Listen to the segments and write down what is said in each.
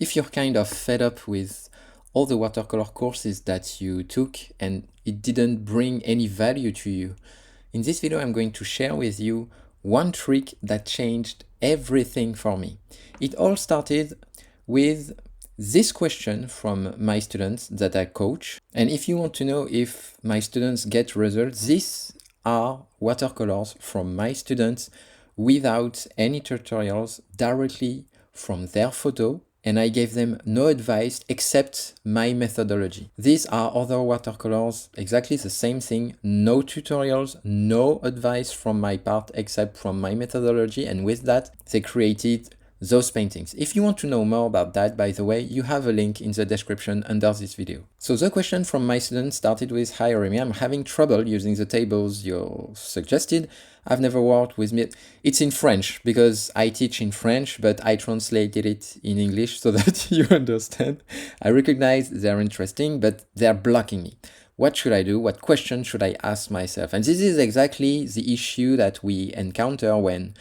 if you're kind of fed up with all the watercolor courses that you took and it didn't bring any value to you, in this video I'm going to share with you one trick that changed everything for me. It all started with this question from my students that I coach. And if you want to know if my students get results, these are watercolors from my students without any tutorials, directly from their photo, and I gave them no advice except my methodology. These are other watercolors, exactly the same thing, no tutorials, no advice from my part except from my methodology, and with that they created those paintings. If you want to know more about that, by the way, you have a link in the description under this video. So the question from my students started with, "Hi Remy, I'm having trouble using the tables you suggested. I've never worked with me." It's in French because I teach in French, but I translated it in English so that you understand. I recognize they're interesting, but they're blocking me. What should I do? What question should I ask myself? And this is exactly the issue that we encounter when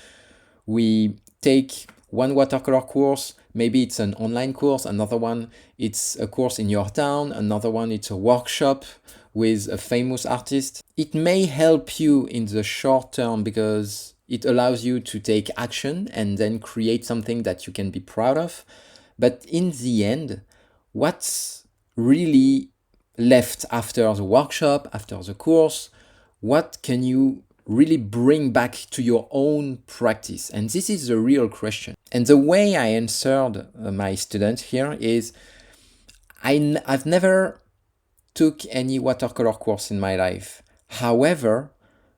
we take one watercolor course. Maybe it's an online course, another one it's a course in your town, another one it's a workshop with a famous artist. It may help you in the short term because it allows you to take action and then create something that you can be proud of. But in the end, what's really left after the workshop, after the course? What can you really bring back to your own practice? And this is the real question. And the way I answered my student here is, I've never took any watercolor course in my life. However,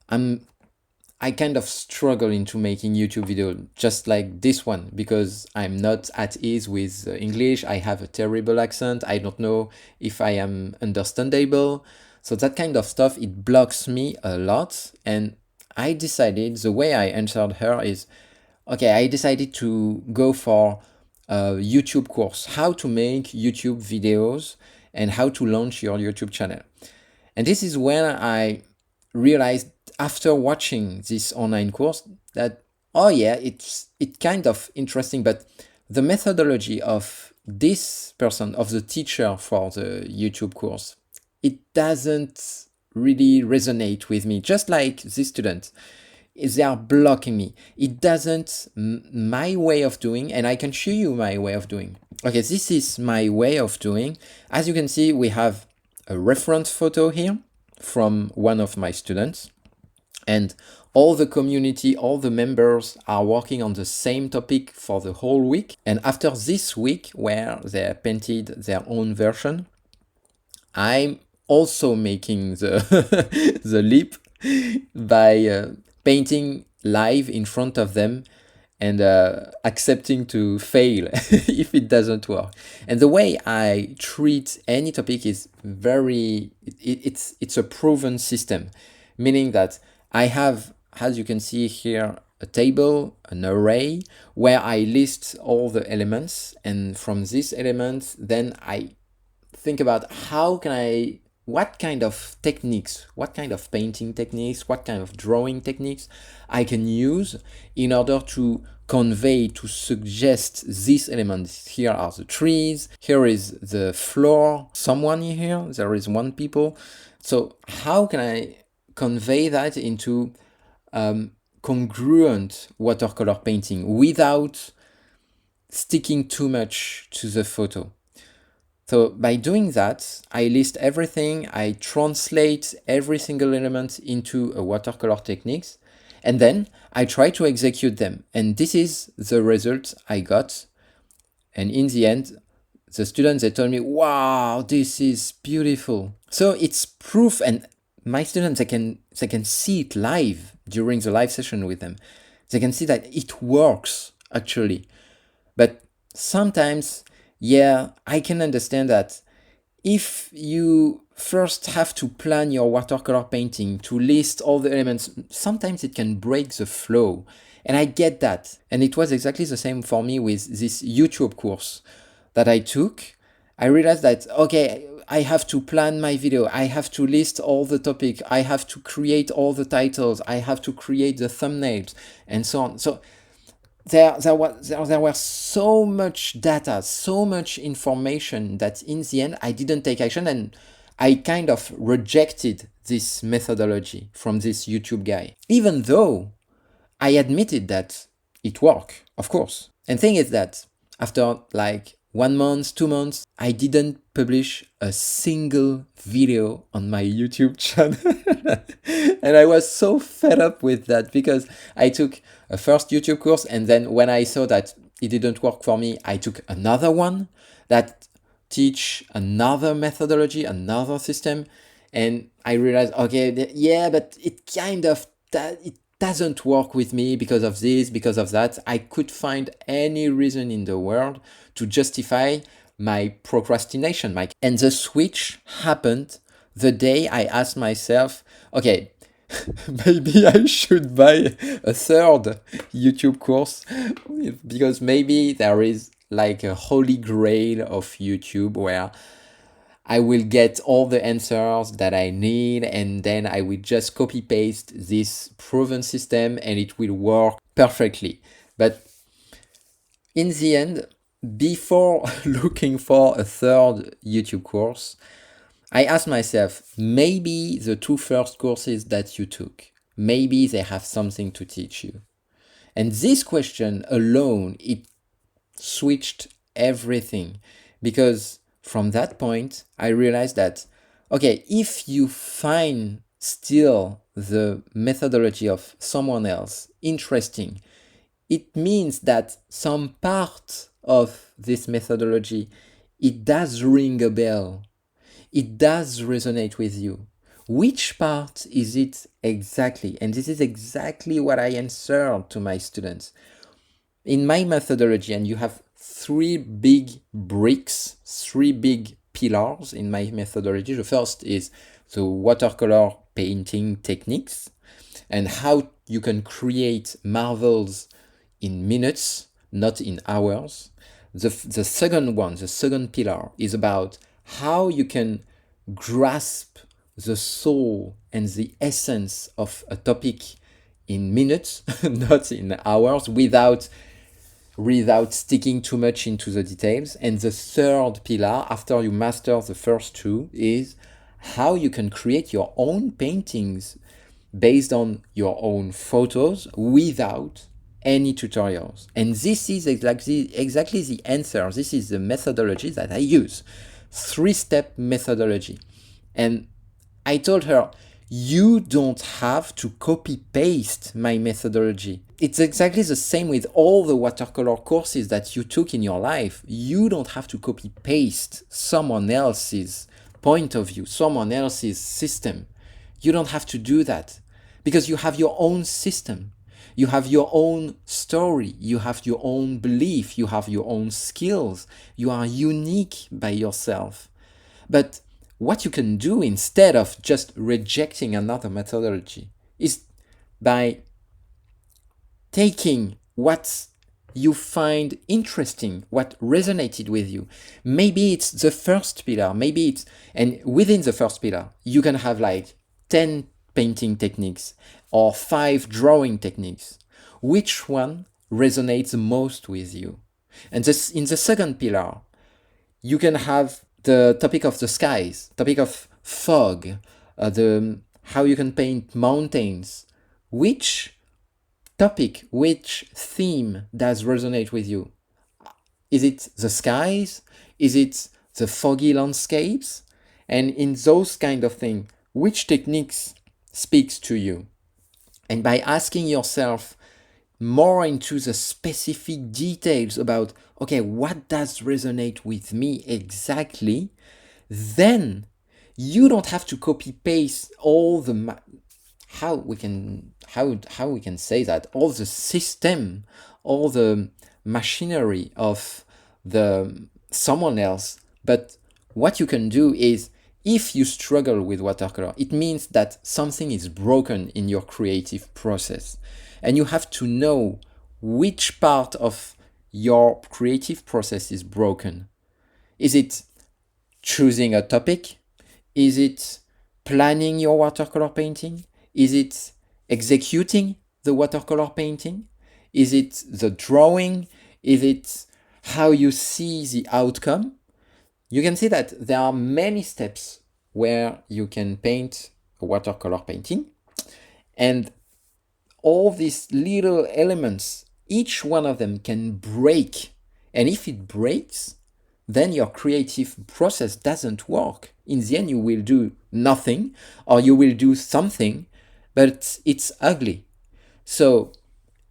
I kind of struggle into making YouTube video just like this one because I'm not at ease with English. I have a terrible accent. I don't know if I am understandable. So that kind of stuff, it blocks me a lot. And I decided, the way I answered her is, okay, I decided to go for a YouTube course, how to make YouTube videos and how to launch your YouTube channel. And this is when I realized after watching this online course that, oh yeah, it's kind of interesting, but the methodology of this person, of the teacher for the YouTube course, it doesn't really resonate with me. Just like this student, they are blocking me. It doesn't, my way of doing, and I can show you my way of doing. Okay, this is my way of doing. As you can see, we have a reference photo here from one of my students, and all the community, all the members are working on the same topic for the whole week. And after this week where they painted their own version, I'm also making the the leap by painting live in front of them and accepting to fail if it doesn't work. And the way I treat any topic is it's a proven system, meaning that I have, as you can see here, a table, an array where I list all the elements, and from these elements then I think about what kind of techniques, what kind of painting techniques, what kind of drawing techniques I can use in order to convey, to suggest these elements. Here are the trees, here is the floor, someone here, there is one people. So how can I convey that into congruent watercolor painting without sticking too much to the photo? So by doing that, I list everything, I translate every single element into a watercolor techniques, and then I try to execute them. And this is the result I got. And in the end, the students, they told me, wow, this is beautiful. So it's proof, and my students, they can see it live during the live session with them. They can see that it works actually. But sometimes, yeah, I can understand that if you first have to plan your watercolor painting, to list all the elements, sometimes it can break the flow. And I get that. And it was exactly the same for me with this YouTube course that I took. I realized that, okay, I have to plan my video, I have to list all the topic, I have to create all the titles, I have to create the thumbnails, and so on. So there were so much data, so much information that in the end I didn't take action, and I kind of rejected this methodology from this YouTube guy, even though I admitted that it worked, of course. And thing is that after like 1 month, 2 months, I didn't publish a single video on my YouTube channel. And I was so fed up with that because I took a first YouTube course, and then when I saw that it didn't work for me, I took another one that teach another methodology, another system, and I realized, okay, yeah, but it kind of it doesn't work with me because of this, because of that. I could find any reason in the world to justify my procrastination. And the switch happened the day I asked myself, okay, maybe I should buy a third YouTube course, because maybe there is like a holy grail of YouTube where I will get all the answers that I need, and then I will just copy paste this proven system and it will work perfectly. But in the end, before looking for a third YouTube course, I asked myself, maybe the two first courses that you took, maybe they have something to teach you. And this question alone, it switched everything, because from that point I realized that, okay, if you find still the methodology of someone else interesting, it means that some part of this methodology, it does ring a bell, it does resonate with you. Which part is it exactly? And this is exactly what I answered to my students in my methodology. And you have three big bricks, three big pillars in my methodology. The first is the watercolor painting techniques and how you can create marvels in minutes, not in hours. The second one, the second pillar, is about how you can grasp the soul and the essence of a topic in minutes, not in hours, without sticking too much into the details. And the third pillar, after you master the first two, is how you can create your own paintings based on your own photos without any tutorials. And this is exactly the answer. This is the methodology that I use. 3-step methodology. And I told her, you don't have to copy paste my methodology. It's exactly the same with all the watercolor courses that you took in your life. You don't have to copy paste someone else's point of view, someone else's system. You don't have to do that because you have your own system. You have your own story. You have your own belief. You have your own skills. You are unique by yourself. But what you can do instead of just rejecting another methodology is by taking what you find interesting, what resonated with you. Maybe it's the first pillar, and within the first pillar, you can have like 10 painting techniques or 5 drawing techniques. Which one resonates most with you? And this, in the second pillar, you can have the topic of the skies, topic of fog, how you can paint mountains. Which topic, which theme does resonate with you? Is it the skies? Is it the foggy landscapes? And in those kind of things, which techniques speaks to you? And by asking yourself more into the specific details about, okay, what does resonate with me exactly, then you don't have to copy paste all the how we can say that, all the system, all the machinery of the someone else. But what you can do is, if you struggle with watercolor, it means that something is broken in your creative process. And you have to know which part of your creative process is broken. Is it choosing a topic? Is it planning your watercolor painting? Is it executing the watercolor painting? Is it the drawing? Is it how you see the outcome? You can see that there are many steps where you can paint a watercolor painting, and all these little elements, each one of them can break. And if it breaks, then your creative process doesn't work. In the end, you will do nothing, or you will do something, but it's ugly. So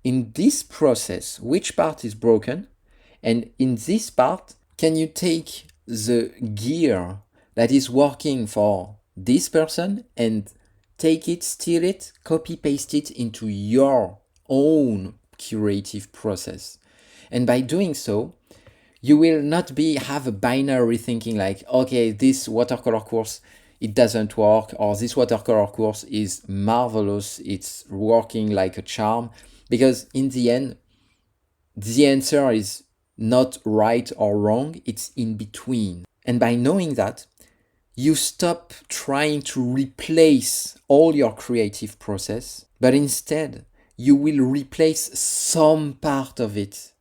in this process, which part is broken? And in this part, can you take the gear that is working for this person and take it, steal it, copy paste it into your own creative process? And by doing so, you will not have a binary thinking like, okay, this watercolor course, it doesn't work, or this watercolor course is marvelous, it's working like a charm. Because in the end, the answer is not right or wrong, it's in between. And by knowing that, you stop trying to replace all your creative process, but instead, you will replace some part of it,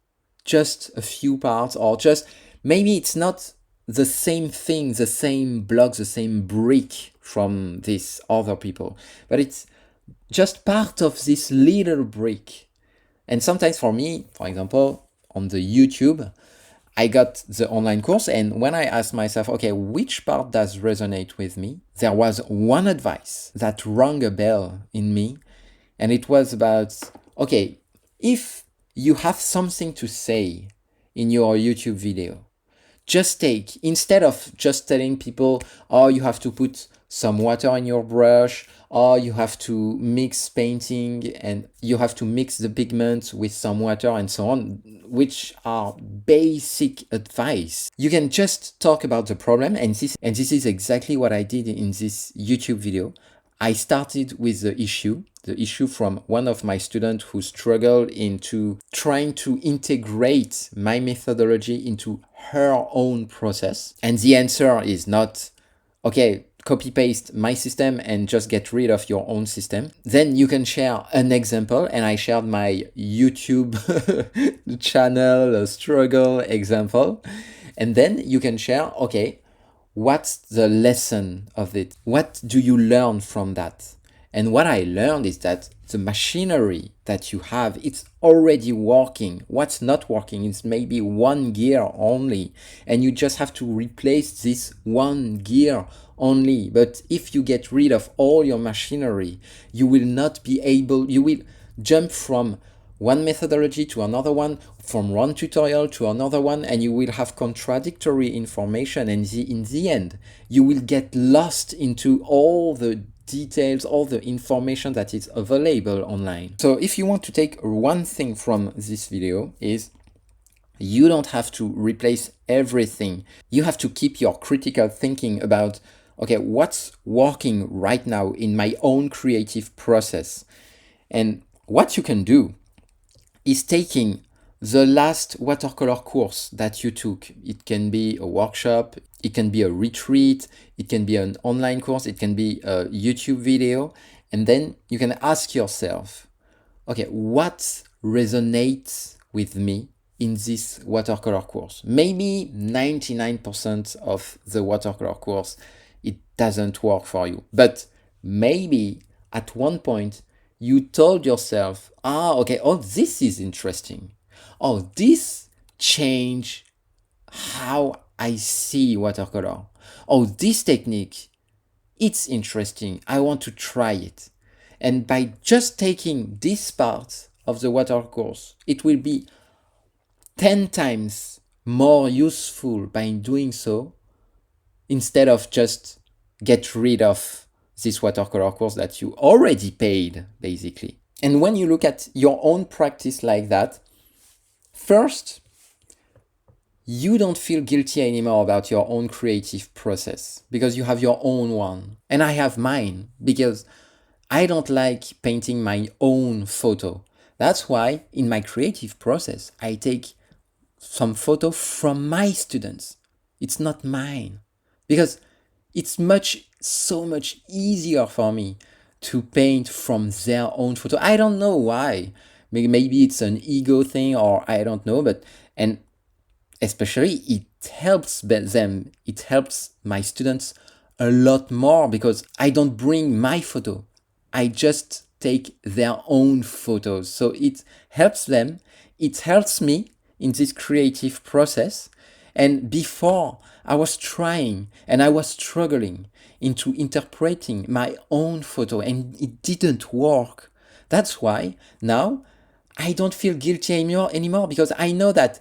just a few parts, or just maybe it's not the same thing, the same block, the same brick from these other people, but it's just part of this little brick. And sometimes for me, for example, on the YouTube, I got the online course, and when I asked myself, okay, which part does resonate with me? There was one advice that rang a bell in me, and it was about, okay, if you have something to say in your YouTube video, just take, instead of just telling people, oh, you have to put some water in your brush, or you have to mix painting and you have to mix the pigments with some water and so on, which are basic advice. You can just talk about the problem, and this is exactly what I did in this YouTube video. I started with the issue from one of my students who struggled into trying to integrate my methodology into her own process. And the answer is not, okay, copy paste my system and just get rid of your own system. Then you can share an example, and I shared my YouTube channel struggle example. And then you can share, okay, what's the lesson of it? What do you learn from that? And what I learned is that the machinery that you have, it's already working. What's not working is maybe one gear only, and you just have to replace this one gear only. But if you get rid of all your machinery, you will not be able, you will jump from one methodology to another one, from one tutorial to another one, and you will have contradictory information, and in the end, you will get lost into all the details, all the information that is available online. So if you want to take one thing from this video, is you don't have to replace everything. You have to keep your critical thinking about, okay, what's working right now in my own creative process? And what you can do is taking the last watercolor course that you took. It can be a workshop, it can be a retreat, it can be an online course, it can be a YouTube video. And then you can ask yourself, okay, what resonates with me in this watercolor course? Maybe 99% of the watercolor course, it doesn't work for you. But maybe at one point, you told yourself, okay, oh, this is interesting. Oh, this changed how I see watercolor. Oh, this technique, it's interesting. I want to try it. And by just taking this part of the watercolor course, it will be 10 times more useful by doing so, instead of just get rid of this watercolor course that you already paid, basically. And when you look at your own practice like that, first, you don't feel guilty anymore about your own creative process because you have your own one. And I have mine because I don't like painting my own photo. That's why in my creative process, I take some photo from my students. It's not mine because it's so much easier for me to paint from their own photo. I don't know why, Maybe it's an ego thing, or I don't know, but and especially it helps them, it helps my students a lot more because I don't bring my photo. I just take their own photos. So it helps them, it helps me in this creative process. And before, I was trying and I was struggling into interpreting my own photo and it didn't work. That's why now I don't feel guilty anymore because I know that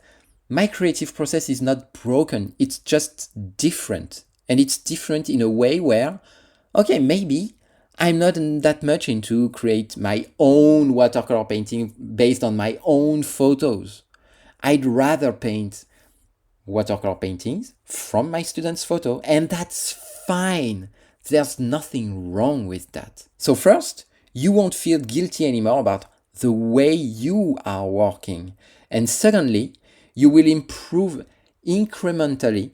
my creative process is not broken. It's just different. And it's different in a way where, okay, maybe I'm not that much into create my own watercolor painting based on my own photos. I'd rather paint watercolor paintings from my students' photo, and that's fine. There's nothing wrong with that. So first, you won't feel guilty anymore about the way you are working. And secondly, you will improve incrementally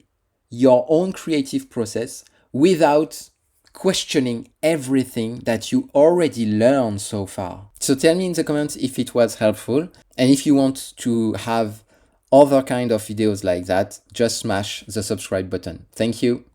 your own creative process without questioning everything that you already learned so far. So tell me in the comments if it was helpful, and if you want to have other kind of videos like that, just smash the subscribe button. Thank you.